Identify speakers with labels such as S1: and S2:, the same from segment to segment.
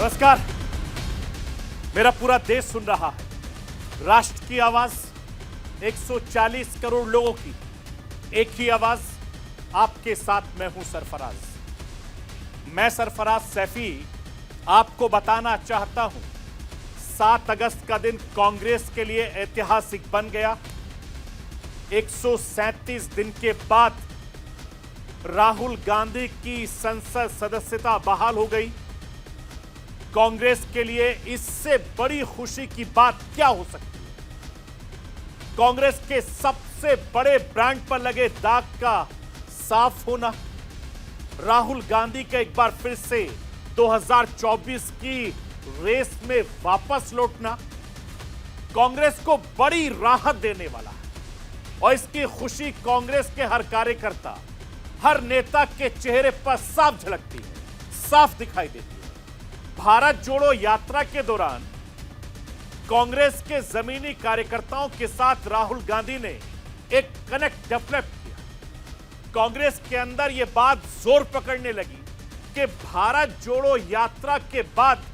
S1: नमस्कार। मेरा पूरा देश सुन रहा है। राष्ट्र की आवाज 140 करोड़ लोगों की एक ही आवाज। आपके साथ मैं हूं सरफराज। मैं सरफराज सैफी आपको बताना चाहता हूं 7 अगस्त का दिन कांग्रेस के लिए ऐतिहासिक बन गया। 137 दिन के बाद राहुल गांधी की संसद सदस्यता बहाल हो गई। कांग्रेस के लिए इससे बड़ी खुशी की बात क्या हो सकती है? कांग्रेस के सबसे बड़े ब्रांड पर लगे दाग का साफ होना, राहुल गांधी का एक बार फिर से 2024 की रेस में वापस लौटना कांग्रेस को बड़ी राहत देने वाला है। और इसकी खुशी कांग्रेस के हर कार्यकर्ता, हर नेता के चेहरे पर साफ झलकती है, साफ दिखाई देती है। भारत जोड़ो यात्रा के दौरान कांग्रेस के जमीनी कार्यकर्ताओं के साथ राहुल गांधी ने एक कनेक्ट डेवलप किया। कांग्रेस के अंदर यह बात जोर पकड़ने लगी कि भारत जोड़ो यात्रा के बाद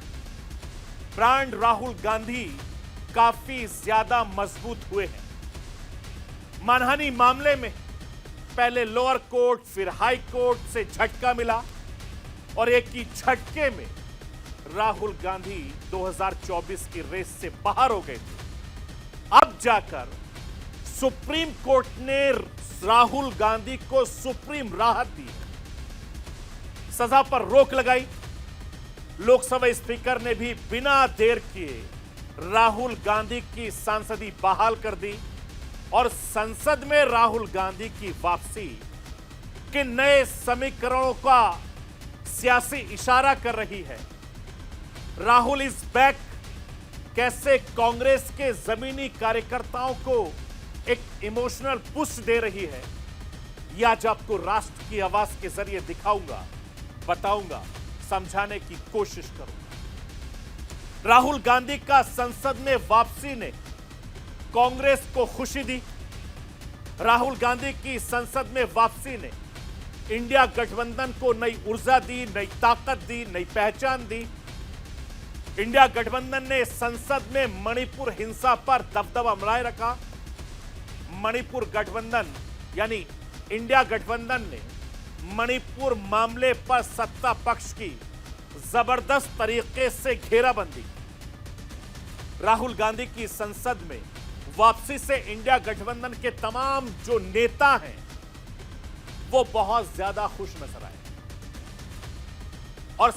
S1: ब्रांड राहुल गांधी काफी ज्यादा मजबूत हुए हैं। मानहानि मामले में पहले लोअर कोर्ट फिर हाई कोर्ट से झटका मिला और एक ही झटके में राहुल गांधी 2024 की रेस से बाहर हो गए थे। अब जाकर सुप्रीम कोर्ट ने राहुल गांधी को सुप्रीम राहत दी है, सजा पर रोक लगाई। लोकसभा स्पीकर ने भी बिना देर किए राहुल गांधी की सांसदी बहाल कर दी और संसद में राहुल गांधी की वापसी के नए समीकरणों का सियासी इशारा कर रही है। राहुल इज बैक कैसे कांग्रेस के जमीनी कार्यकर्ताओं को एक इमोशनल पुश दे रही है, यह आज आपको राष्ट्र की आवाज के जरिए दिखाऊंगा, बताऊंगा, समझाने की कोशिश करूंगा। राहुल गांधी का संसद में वापसी ने कांग्रेस को खुशी दी। राहुल गांधी की संसद में वापसी ने इंडिया गठबंधन को नई ऊर्जा दी, नई ताकत दी, नई पहचान दी। इंडिया गठबंधन ने संसद में मणिपुर हिंसा पर दबदबा बनाए रखा। मणिपुर गठबंधन यानी इंडिया गठबंधन ने मणिपुर मामले पर सत्ता पक्ष की जबरदस्त तरीके से घेराबंदी। राहुल गांधी की संसद में वापसी से इंडिया गठबंधन के तमाम जो नेता हैं वो बहुत ज्यादा खुश नजर आए और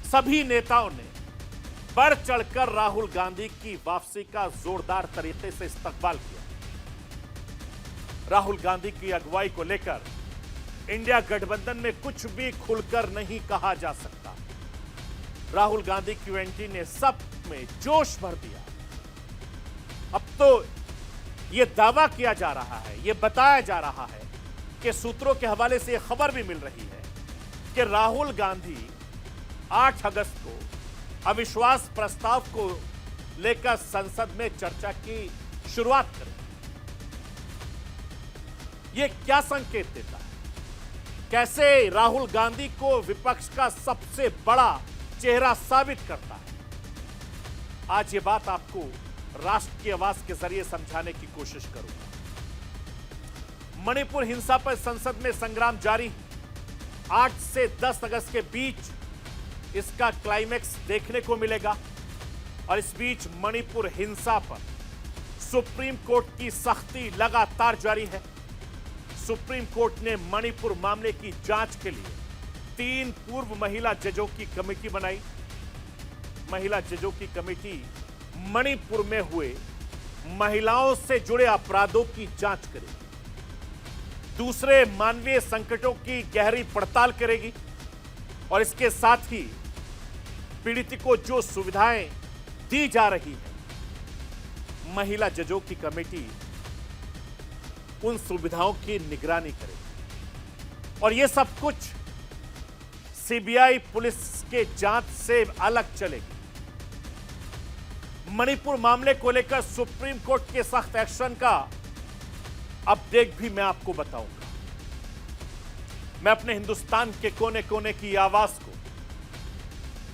S1: सभी नेताओं ने बढ़ चढ़कर राहुल गांधी की वापसी का जोरदार तरीके से इस्तकबाल किया। राहुल गांधी की अगुवाई को लेकर इंडिया गठबंधन में कुछ भी खुलकर नहीं कहा जा सकता। राहुल गांधी की एंट्री ने सब में जोश भर दिया। अब तो यह दावा किया जा रहा है, यह बताया जा रहा है कि सूत्रों के हवाले से यह खबर भी मिल रही है कि राहुल गांधी 8 अगस्त को अविश्वास प्रस्ताव को लेकर संसद में चर्चा की शुरुआत करें। यह क्या संकेत देता है? कैसे राहुल गांधी को विपक्ष का सबसे बड़ा चेहरा साबित करता है? आज ये बात आपको राष्ट्र की आवाज के जरिए समझाने की कोशिश करूंगा। मणिपुर हिंसा पर संसद में संग्राम जारी। 8 से 10 अगस्त के बीच इसका क्लाइमेक्स देखने को मिलेगा और इस बीच मणिपुर हिंसा पर सुप्रीम कोर्ट की सख्ती लगातार जारी है। सुप्रीम कोर्ट ने मणिपुर मामले की जांच के लिए 3 पूर्व महिला जजों की कमेटी बनाई। महिला जजों की कमेटी मणिपुर में हुए महिलाओं से जुड़े अपराधों की जांच करेगी, दूसरे मानवीय संकटों की गहरी पड़ताल करेगी और इसके साथ ही पीड़ित को जो सुविधाएं दी जा रही है, महिला जजों की कमेटी उन सुविधाओं की निगरानी करेगी और यह सब कुछ सीबीआई पुलिस के जांच से अलग चलेगी। मणिपुर मामले को लेकर सुप्रीम कोर्ट के सख्त एक्शन का अपडेट भी मैं आपको बताऊंगा। मैं अपने हिंदुस्तान के कोने कोने की आवाज को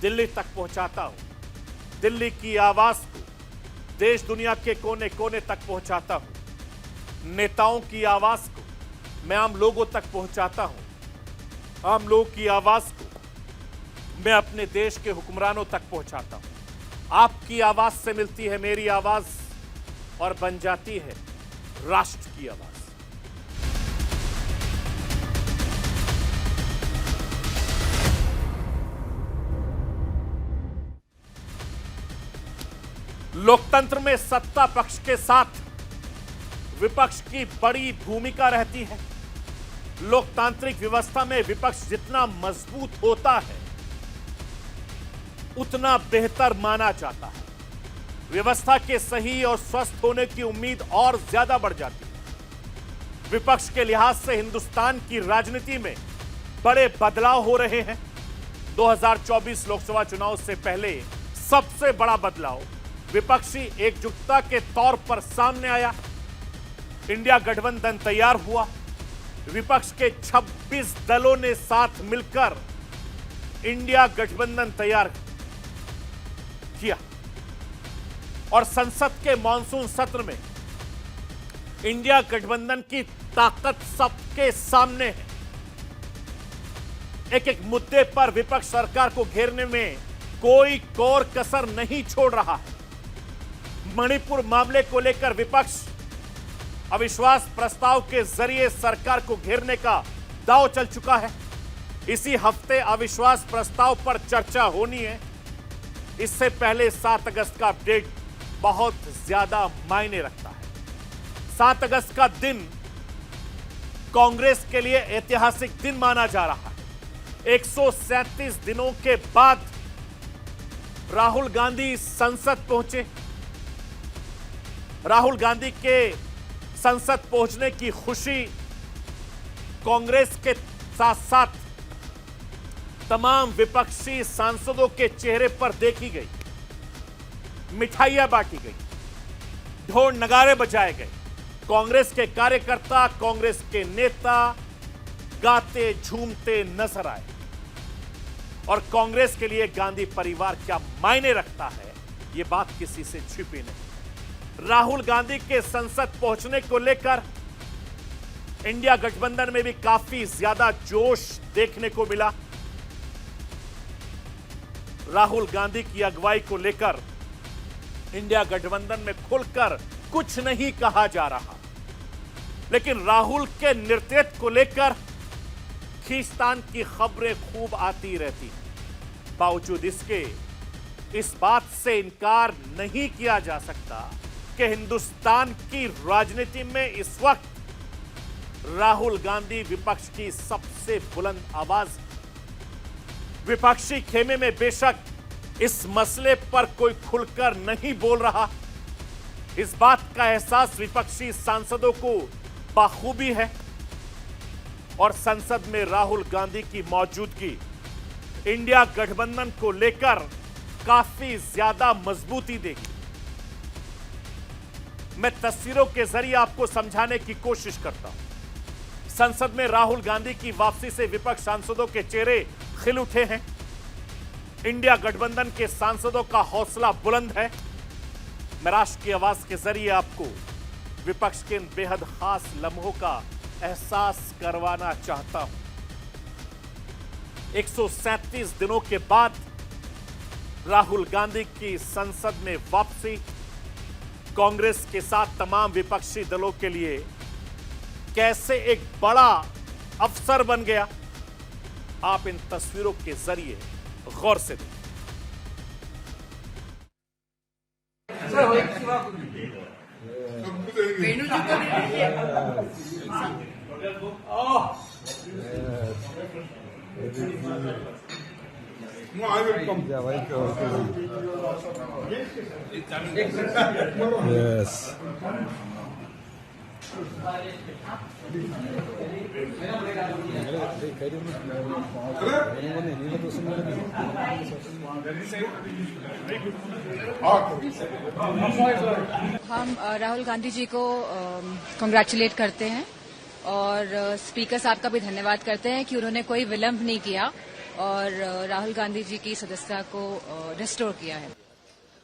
S1: दिल्ली तक पहुंचाता हूं। दिल्ली की आवाज को देश दुनिया के कोने कोने तक पहुंचाता हूं। नेताओं की आवाज को मैं आम लोगों तक पहुंचाता हूं। आम लोगों की आवाज को मैं अपने देश के हुक्मरानों तक पहुंचाता हूं। आपकी आवाज से मिलती है मेरी आवाज और बन जाती है राष्ट्र की आवाज। लोकतंत्र में सत्ता पक्ष के साथ विपक्ष की बड़ी भूमिका रहती है। लोकतांत्रिक व्यवस्था में विपक्ष जितना मजबूत होता है उतना बेहतर माना जाता है। व्यवस्था के सही और स्वस्थ होने की उम्मीद और ज्यादा बढ़ जाती है। विपक्ष के लिहाज से हिंदुस्तान की राजनीति में बड़े बदलाव हो रहे हैं। 2024 लोकसभा चुनाव से पहले सबसे बड़ा बदलाव विपक्षी एकजुटता के तौर पर सामने आया। इंडिया गठबंधन तैयार हुआ। विपक्ष के 26 दलों ने साथ मिलकर इंडिया गठबंधन तैयार किया और संसद के मॉनसून सत्र में इंडिया गठबंधन की ताकत सबके सामने है। एक एक मुद्दे पर विपक्ष सरकार को घेरने में कोई कोर कसर नहीं छोड़ रहा है। मणिपुर मामले को लेकर विपक्ष अविश्वास प्रस्ताव के जरिए सरकार को घेरने का दांव चल चुका है। इसी हफ्ते अविश्वास प्रस्ताव पर चर्चा होनी है। इससे पहले 7 अगस्त का अपडेट बहुत ज्यादा मायने रखता है। 7 अगस्त का दिन कांग्रेस के लिए ऐतिहासिक दिन माना जा रहा है। 137 दिनों के बाद राहुल गांधी संसद पहुंचे। राहुल गांधी के संसद पहुंचने की खुशी कांग्रेस के साथ साथ तमाम विपक्षी सांसदों के चेहरे पर देखी गई। मिठाइयां बांटी गई, ढोल नगारे बजाए गए। कांग्रेस के कार्यकर्ता, कांग्रेस के नेता गाते झूमते नजर आए। और कांग्रेस के लिए गांधी परिवार क्या मायने रखता है, यह बात किसी से छिपी नहीं। राहुल गांधी के संसद पहुंचने को लेकर इंडिया गठबंधन में भी काफी ज्यादा जोश देखने को मिला। राहुल गांधी की अगुवाई को लेकर इंडिया गठबंधन में खुलकर कुछ नहीं कहा जा रहा, लेकिन राहुल के नेतृत्व को लेकर खींचतान की खबरें खूब आती रहती हैं। बावजूद इसके इस बात से इनकार नहीं किया जा सकता कि हिंदुस्तान की राजनीति में इस वक्त राहुल गांधी विपक्ष की सबसे बुलंद आवाज। विपक्षी खेमे में बेशक इस मसले पर कोई खुलकर नहीं बोल रहा। इस बात का एहसास विपक्षी सांसदों को बखूबी है और संसद में राहुल गांधी की मौजूदगी इंडिया गठबंधन को लेकर काफी ज्यादा मजबूती देगी। मैं तस्वीरों के जरिए आपको समझाने की कोशिश करता हूं। संसद में राहुल गांधी की वापसी से विपक्ष सांसदों के चेहरे खिल उठे हैं। इंडिया गठबंधन के सांसदों का हौसला बुलंद है। मैं राष्ट्र की आवाज के जरिए आपको विपक्ष के इन बेहद खास लम्हों का एहसास करवाना चाहता हूं। 137 दिनों के बाद राहुल गांधी की संसद में वापसी कांग्रेस के साथ तमाम विपक्षी दलों के लिए कैसे एक बड़ा अवसर बन गया, आप इन तस्वीरों के जरिए गौर से देखें।
S2: No, I will come. Yeah, yes.
S3: हम राहुल गांधी जी को कांग्रेचुलेट करते हैं और स्पीकर साहब का भी धन्यवाद करते हैं कि उन्होंने कोई विलंब नहीं किया और राहुल गांधी जी की सदस्यता को रिस्टोर किया है।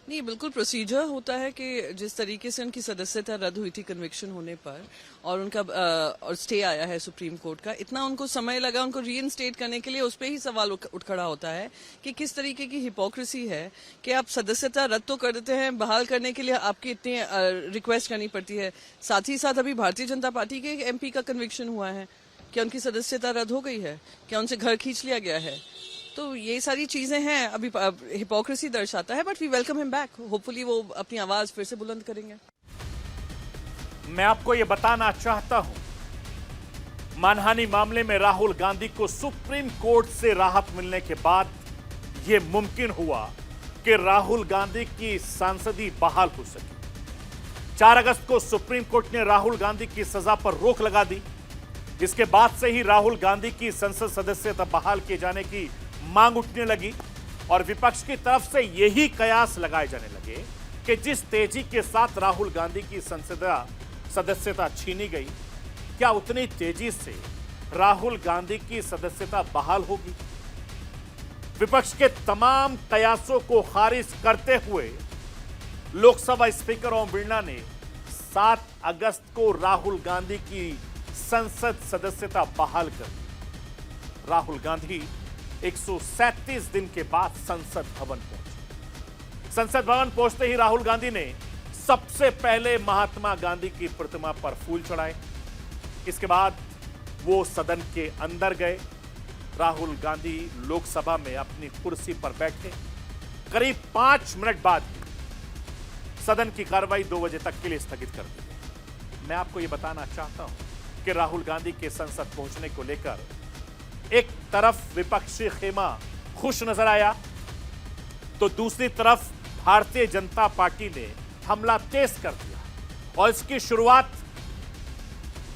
S4: नहीं, बिल्कुल प्रोसीजर होता है कि जिस तरीके से उनकी सदस्यता रद्द हुई थी कन्विक्शन होने पर और उनका और स्टे आया है सुप्रीम कोर्ट का, इतना उनको समय लगा उनको रीइंस्टेट करने के लिए। उस पर ही सवाल उठ खड़ा होता है कि किस तरीके की हिपोक्रेसी है कि आप सदस्यता रद्द तो कर देते हैं, बहाल करने के लिए आपकी इतनी रिक्वेस्ट करनी पड़ती है। साथ ही साथ अभी भारतीय जनता पार्टी के एमपी का कन्विक्शन हुआ है, क्या उनकी सदस्यता रद्द हो गई है, क्या उनसे घर खींच लिया गया है? तो ये सारी चीजें हैं, अभी हिपोक्रेसी दर्शाता है, but we welcome him back. Hopefully वो अपनी आवाज फिर से बुलंद करेंगे।
S1: मैं आपको यह बताना चाहता हूं, मानहानि मामले में राहुल गांधी को सुप्रीम कोर्ट से राहत मिलने के बाद यह मुमकिन हुआ कि राहुल गांधी की सांसदी बहाल हो सके। 4 अगस्त को सुप्रीम कोर्ट ने राहुल गांधी की सजा पर रोक लगा दी। इसके बाद से ही राहुल गांधी की संसद सदस्यता बहाल किए जाने की मांग उठने लगी और विपक्ष की तरफ से यही कयास लगाए जाने लगे कि जिस तेजी के साथ राहुल गांधी की संसद सदस्यता छीनी गई, क्या उतनी तेजी से राहुल गांधी की सदस्यता बहाल होगी? विपक्ष के तमाम कयासों को खारिज करते हुए लोकसभा स्पीकर ओम बिरला ने 7 अगस्त को राहुल गांधी की संसद सदस्यता बहाल कर दी। राहुल गांधी 137 दिन के बाद संसद भवन पहुंचे। संसद भवन पहुंचते ही राहुल गांधी ने सबसे पहले महात्मा गांधी की प्रतिमा पर फूल चढ़ाए। इसके बाद वो सदन के अंदर गए। राहुल गांधी लोकसभा में अपनी कुर्सी पर बैठे। करीब 5 मिनट बाद सदन की कार्रवाई 2 बजे तक के लिए स्थगित कर दी गई। मैं आपको यह बताना चाहता हूं कि राहुल गांधी के संसद पहुंचने को लेकर एक तरफ विपक्षी खेमा खुश नजर आया, तो दूसरी तरफ भारतीय जनता पार्टी ने हमला तेज कर दिया और इसकी शुरुआत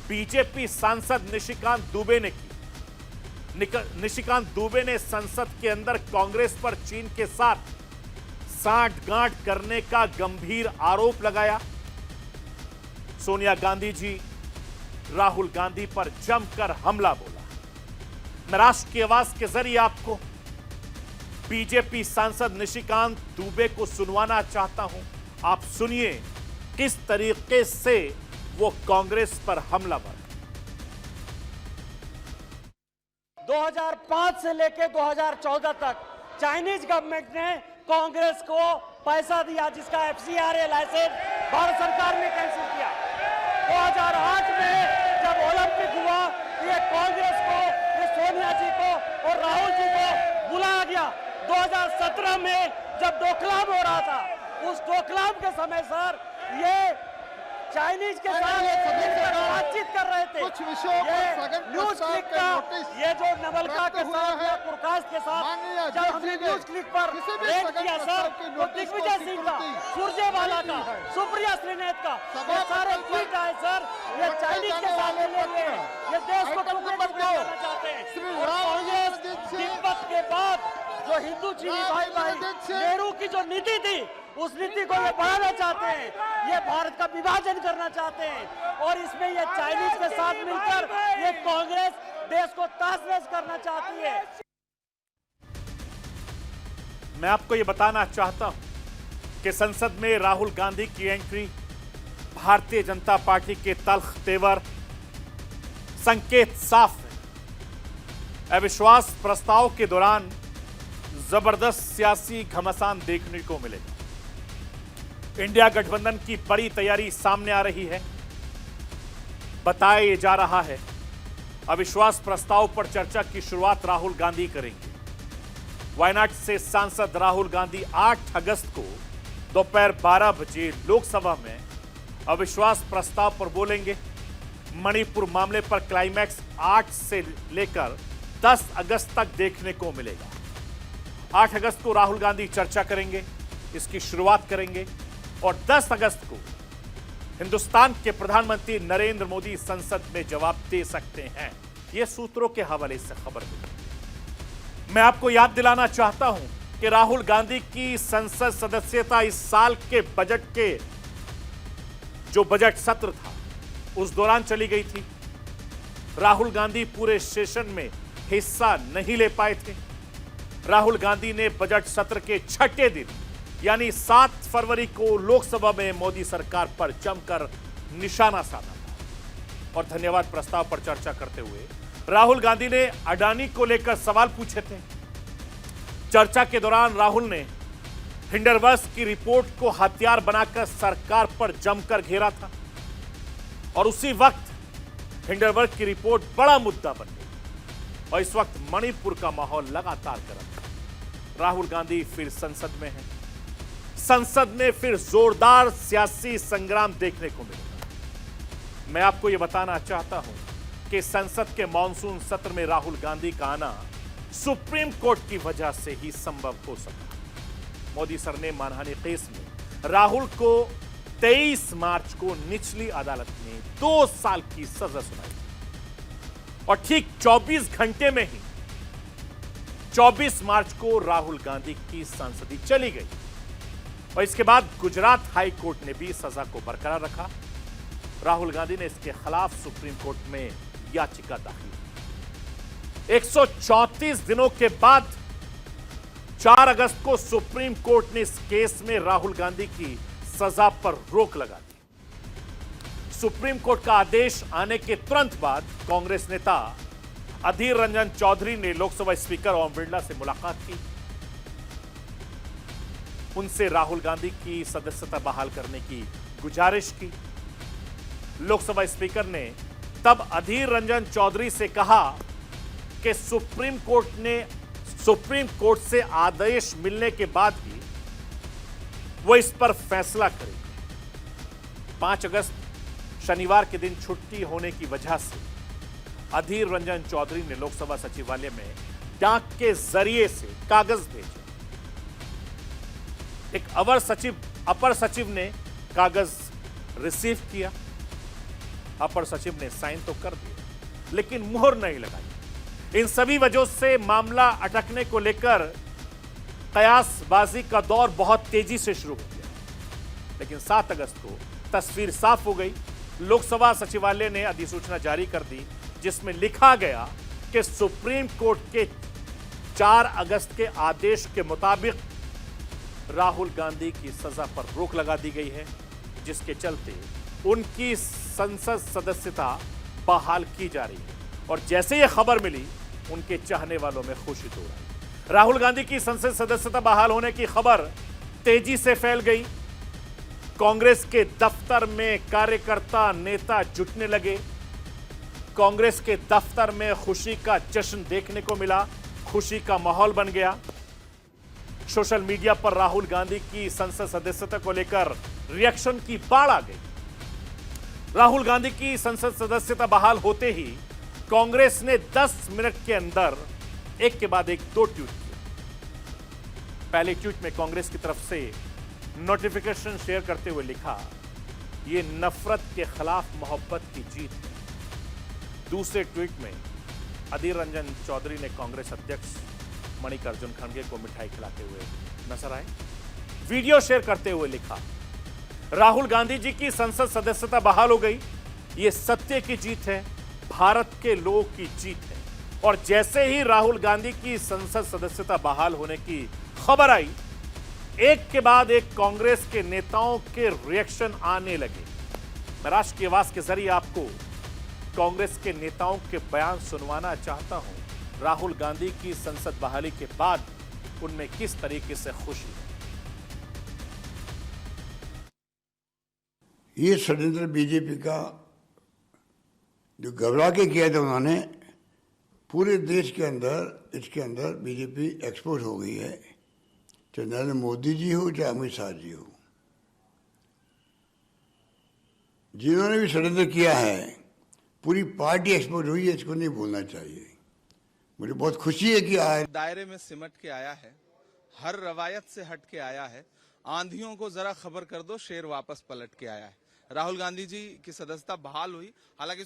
S1: बीजेपी सांसद निशिकांत दुबे ने की। निशिकांत दुबे ने संसद के अंदर कांग्रेस पर चीन के साथ सांठगांठ करने का गंभीर आरोप लगाया। सोनिया गांधी जी राहुल गांधी पर जमकर हमला बोला। मैं राष्ट्र की आवाज के जरिए आपको बीजेपी सांसद निशिकांत दुबे को सुनवाना चाहता हूं। आप सुनिए किस तरीके से वो कांग्रेस पर हमला बोला।
S5: 2005 से लेकर 2014 तक चाइनीज गवर्नमेंट ने कांग्रेस को पैसा दिया, जिसका FCRA लाइसेंस भारत सरकार ने कैंसिल किया। 2008 में जब ओलंपिक हुआ, ये कांग्रेस को, ये सोनिया जी को और राहुल जी को बुलाया गया। 2017 में जब डोकलाम हो रहा था, उस डोकलाम के समय सर ये चाइनीज के साथ बातचीत कर रहे थे।
S2: कुछ विषयों पर
S5: न्यूज क्लिक का ये जो नवलखा के साथ या प्रकाश के साथ जब हमने न्यूज क्लिक पर रेड किया सर, तो दिग्विजय सिंह का, सुरजेवाला का, सुप्रिया श्रीनेत का ये सारे ट्वीट आए सर। ये चाइनीज के साथ मिले हुए हैं, ये देश को टुकड़े करना चाहते हैं। कांग्रेस तिब्बत के बाद जो हिंदू चीनी भाई भाई नेहरू की जो नीति थी, उस नीति को ये बढ़ाना चाहते हैं, ये भारत का विभाजन करना चाहते हैं और इसमें ये चाइनीज के साथ मिलकर ये कांग्रेस देश को तहस-नहस करना चाहती है।
S1: मैं आपको ये बताना चाहता हूं कि संसद में राहुल गांधी की एंट्री भारतीय जनता पार्टी के तल्ख तेवर, संकेत साफ है। अविश्वास प्रस्ताव के दौरान जबरदस्त सियासी घमासान देखने को मिलेगा। इंडिया गठबंधन की बड़ी तैयारी सामने आ रही है। बताया जा रहा है अविश्वास प्रस्ताव पर चर्चा की शुरुआत राहुल गांधी करेंगे। वायनाड से सांसद राहुल गांधी 8 अगस्त को दोपहर 12 बजे लोकसभा में अविश्वास प्रस्ताव पर बोलेंगे। मणिपुर मामले पर क्लाइमैक्स 8 से लेकर 10 अगस्त तक देखने को मिलेगा। 8 अगस्त को राहुल गांधी चर्चा करेंगे, इसकी शुरुआत करेंगे और 10 अगस्त को हिंदुस्तान के प्रधानमंत्री नरेंद्र मोदी संसद में जवाब दे सकते हैं। यह सूत्रों के हवाले से खबर मिली। मैं आपको याद दिलाना चाहता हूं कि राहुल गांधी की संसद सदस्यता इस साल के बजट के जो बजट सत्र था उस दौरान चली गई थी। राहुल गांधी पूरे सेशन में हिस्सा नहीं ले पाए थे। राहुल गांधी ने बजट सत्र के छठे दिन यानी 7 फरवरी को लोकसभा में मोदी सरकार पर जमकर निशाना साधा था। और धन्यवाद प्रस्ताव पर चर्चा करते हुए राहुल गांधी ने अडानी को लेकर सवाल पूछे थे। चर्चा के दौरान राहुल ने हिंडरबर्ग की रिपोर्ट को हथियार बनाकर सरकार पर जमकर घेरा था और उसी वक्त हिंडरबर्ग की रिपोर्ट बड़ा मुद्दा बन गई और इस वक्त मणिपुर का माहौल लगातार गर्म है। राहुल गांधी फिर संसद में हैं। संसद में फिर जोरदार सियासी संग्राम देखने को मिलेगा। मैं आपको यह बताना चाहता हूं कि संसद के मॉनसून सत्र में राहुल गांधी का आना सुप्रीम कोर्ट की वजह से ही संभव हो सका। मोदी सर ने मानहानि केस में राहुल को 23 मार्च को निचली अदालत ने 2 साल की सजा सुनाई और ठीक 24 घंटे में ही 24 मार्च को राहुल गांधी की सांसदी चली गई और इसके बाद गुजरात हाई कोर्ट ने भी सजा को बरकरार रखा। राहुल गांधी ने इसके खिलाफ सुप्रीम कोर्ट में याचिका दाखिल की। 134 दिनों के बाद 4 अगस्त को सुप्रीम कोर्ट ने इस केस में राहुल गांधी की सजा पर रोक लगा दी। सुप्रीम कोर्ट का आदेश आने के तुरंत बाद कांग्रेस नेता अधीर रंजन चौधरी ने लोकसभा स्पीकर ओम बिरला से मुलाकात की। उनसे राहुल गांधी की सदस्यता बहाल करने की गुजारिश की। लोकसभा स्पीकर ने तब अधीर रंजन चौधरी से कहा कि सुप्रीम कोर्ट से आदेश मिलने के बाद ही वो इस पर फैसला करेंगे। 5 अगस्त शनिवार के दिन छुट्टी होने की वजह से अधीर रंजन चौधरी ने लोकसभा सचिवालय में डाक के जरिए से कागज भेजे। एक अपर सचिव ने कागज रिसीव किया। अपर सचिव ने साइन तो कर दिए लेकिन मुहर नहीं लगाई। इन सभी वजहों से मामला अटकने को लेकर कयासबाजी का दौर बहुत तेजी से शुरू हो गया। लेकिन 7 अगस्त को तस्वीर साफ हो गई। लोकसभा सचिवालय ने अधिसूचना जारी कर दी जिसमें लिखा गया कि सुप्रीम कोर्ट के 4 अगस्त के आदेश के मुताबिक राहुल गांधी की सजा पर रोक लगा दी गई है, जिसके चलते उनकी संसद सदस्यता बहाल की जा रही है। और जैसे यह खबर मिली उनके चाहने वालों में खुशी दौड़ आई। राहुल गांधी की संसद सदस्यता बहाल होने की खबर तेजी से फैल गई। कांग्रेस के दफ्तर में कार्यकर्ता नेता जुटने लगे। कांग्रेस के दफ्तर में खुशी का जश्न देखने को मिला। खुशी का माहौल बन गया। सोशल मीडिया पर राहुल गांधी की संसद सदस्यता को लेकर रिएक्शन की बाढ़ आ गई। राहुल गांधी की संसद सदस्यता बहाल होते ही कांग्रेस ने 10 मिनट के अंदर एक के बाद एक 2 ट्वीट किए। पहले ट्वीट में कांग्रेस की तरफ से नोटिफिकेशन शेयर करते हुए लिखा, यह नफरत के खिलाफ मोहब्बत की जीत है। दूसरे ट्वीट में अधीर रंजन चौधरी ने कांग्रेस अध्यक्ष मल्लिकार्जुन खड़गे को मिठाई खिलाते हुए नजर आए। वीडियो शेयर करते हुए लिखा, राहुल गांधी जी की संसद सदस्यता बहाल हो गई। यह सत्य की जीत है, भारत के लोगों की जीत है। और जैसे ही राहुल गांधी की संसद सदस्यता बहाल होने की खबर आई, एक के बाद एक कांग्रेस के नेताओं के रिएक्शन आने लगे। मैं राष्ट्र की आवाज के जरिए आपको कांग्रेस के नेताओं के बयान सुनवाना चाहता हूं। राहुल गांधी की संसद बहाली के बाद उनमें किस तरीके से खुशी है।
S2: ये षड्यंत्र बीजेपी का जो घबरा के किया था उन्होंने, पूरे देश के अंदर इसके अंदर बीजेपी एक्सपोज हो गई है। चाहे नरेंद्र मोदी जी हो चाहे अमित शाह जी हो, जिन्होंने भी षड्यंत्र किया है पूरी पार्टी एक्सपोज हुई है। इसको नहीं भूलना चाहिए। मुझे बहुत खुशी है कि आज
S6: दायरे में सिमट के आया है, हर रवायत से हट के आया है। आंधियों को जरा खबर कर दो, शेर वापस पलट के आया है। राहुल गांधी जी की सदस्यता बहाल हुई, हालांकि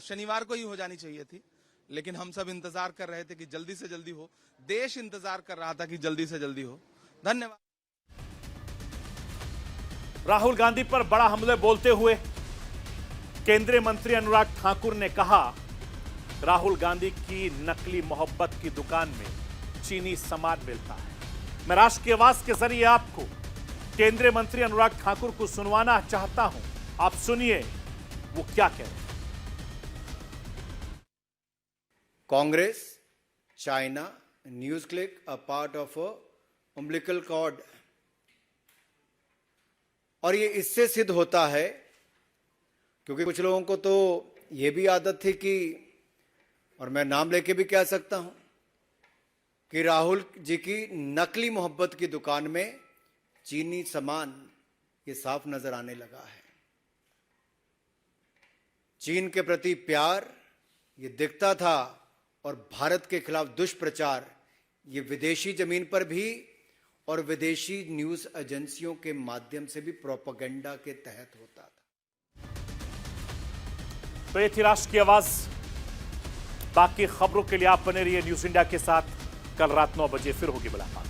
S6: शनिवार को ही हो जानी चाहिए थी, लेकिन हम सब इंतजार कर रहे थे कि जल्दी से जल्दी हो। देश इंतजार कर रहा था कि जल्दी से जल्दी हो। धन्यवाद।
S1: राहुल गांधी पर बड़ा हमले बोलते हुए केंद्रीय मंत्री अनुराग ठाकुर ने कहा, राहुल गांधी की नकली मोहब्बत की दुकान में चीनी सामान मिलता है। मैं राष्ट्र की आवाज के जरिए आपको केंद्रीय मंत्री अनुराग ठाकुर को सुनवाना चाहता हूं। आप सुनिए वो क्या कह रहे हैं।
S7: Congress, China, NewsClick are part of a umbilical cord. और ये इससे सिद्ध होता है क्योंकि कुछ लोगों को तो ये भी आदत थी कि, और मैं नाम लेके भी कह सकता हूं, कि राहुल जी की नकली मोहब्बत की दुकान में चीनी सामान ये साफ नजर आने लगा है। चीन के प्रति प्यार ये दिखता था और भारत के खिलाफ दुष्प्रचार ये विदेशी जमीन पर भी और विदेशी न्यूज एजेंसियों के माध्यम से भी प्रोपेगेंडा के तहत होता था।
S1: तो ये थी राष्ट्र की आवाज। बाकी खबरों के लिए आप बने रहिए न्यूज इंडिया के साथ। कल रात 9 बजे फिर होगी मुलाकात।